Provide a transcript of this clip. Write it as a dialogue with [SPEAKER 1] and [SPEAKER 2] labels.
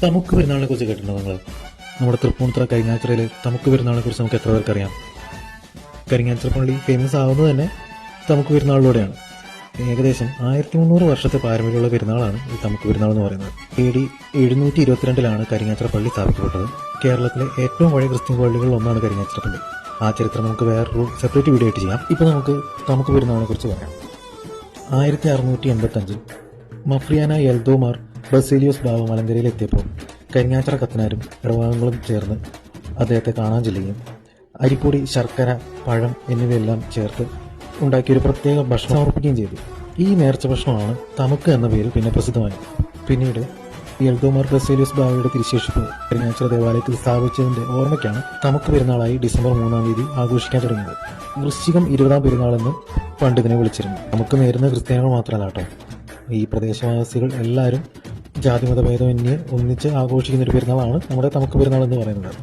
[SPEAKER 1] തമുക്ക് പെരുന്നാളിനെ കുറിച്ച് കേട്ടിട്ടുണ്ടോ നിങ്ങൾ? നമ്മുടെ തൃപ്പൂണിത്തുറ കരിങ്ങാച്ചിറയിൽ തമുക്ക് പെരുന്നാളിനെ കുറിച്ച് നമുക്ക് എത്ര പേർക്ക് അറിയാം? കരിങ്ങാച്ചിറ പള്ളി ഫേമസ് ആവുന്നത് തന്നെ തമുക്ക് പെരുന്നാളിലൂടെയാണ്. ഏകദേശം 1300 വർഷത്തെ പാരമ്പര്യമുള്ള പെരുന്നാളാണ് ഈ തമുക്ക് പെരുന്നാൾ എന്ന് പറയുന്നത്. AD 722 കരിങ്ങാച്ചിറ പള്ളി സ്ഥാപിക്കപ്പെട്ടത്. കേരളത്തിലെ ഏറ്റവും പഴയ ക്രിസ്ത്യൻ പള്ളികളിൽ ഒന്നാണ് കരിങ്ങാച്ചിറ പള്ളി. ആ ചരിത്രം നമുക്ക് വേറൊരു സെപ്പറേറ്റ് വീഡിയോ ആയിട്ട് ചെയ്യാം. ഇപ്പോൾ നമുക്ക് തമുക്ക് പെരുന്നാളിനെ കുറിച്ച് പറയാം. 1685 മഫ്രിയാന എൽദോമാർ ബസേലിയോസ് ബാവ മലങ്കരയിൽ എത്തിയപ്പോൾ കരിങ്ങാച്ചിറ കത്തനാരും ഇടവകങ്ങളും ചേർന്ന് അദ്ദേഹത്തെ കാണാൻ ചെല്ലുകയും അരിപ്പൊടി, ശർക്കര, പഴം എന്നിവയെല്ലാം ചേർത്ത് ഉണ്ടാക്കിയൊരു പ്രത്യേക ഭക്ഷണം സമർപ്പിക്കുകയും ചെയ്തു. ഈ നേർച്ച ഭക്ഷണമാണ് തമുക്ക് എന്ന പേരിൽ പിന്നെ പ്രസിദ്ധമായി. പിന്നീട് എൽദോമാർ ബസേലിയോസ് ബാവയുടെ തിരുശേഷിപ്പ് കരിങ്ങാച്ചിറ ദേവാലയത്തിൽ സ്ഥാപിച്ചതിൻ്റെ ഓർമ്മയ്ക്കാണ് തമുക്ക് പെരുന്നാളായി ഡിസംബർ 3-ാം തീയതി ആഘോഷിക്കാൻ തുടങ്ങിയത്. വൃശ്ചികം 20-ാം പെരുന്നാളെന്ന് പണ്ടിതിനെ വിളിച്ചിരുന്നു. നമുക്ക് നേരുന്ന ക്രിസ്ത്യാനികൾ മാത്രമല്ല കേട്ടോ, ഈ പ്രദേശവാസികൾ എല്ലാവരും ജാതിമത ഭേദമന്യേ ഒന്നിച്ച് ആഘോഷിക്കുന്ന ഒരു പെരുന്നാളാണ് നമ്മുടെ തമുക്ക് പെരുന്നാൾ എന്ന് പറയുന്നത്.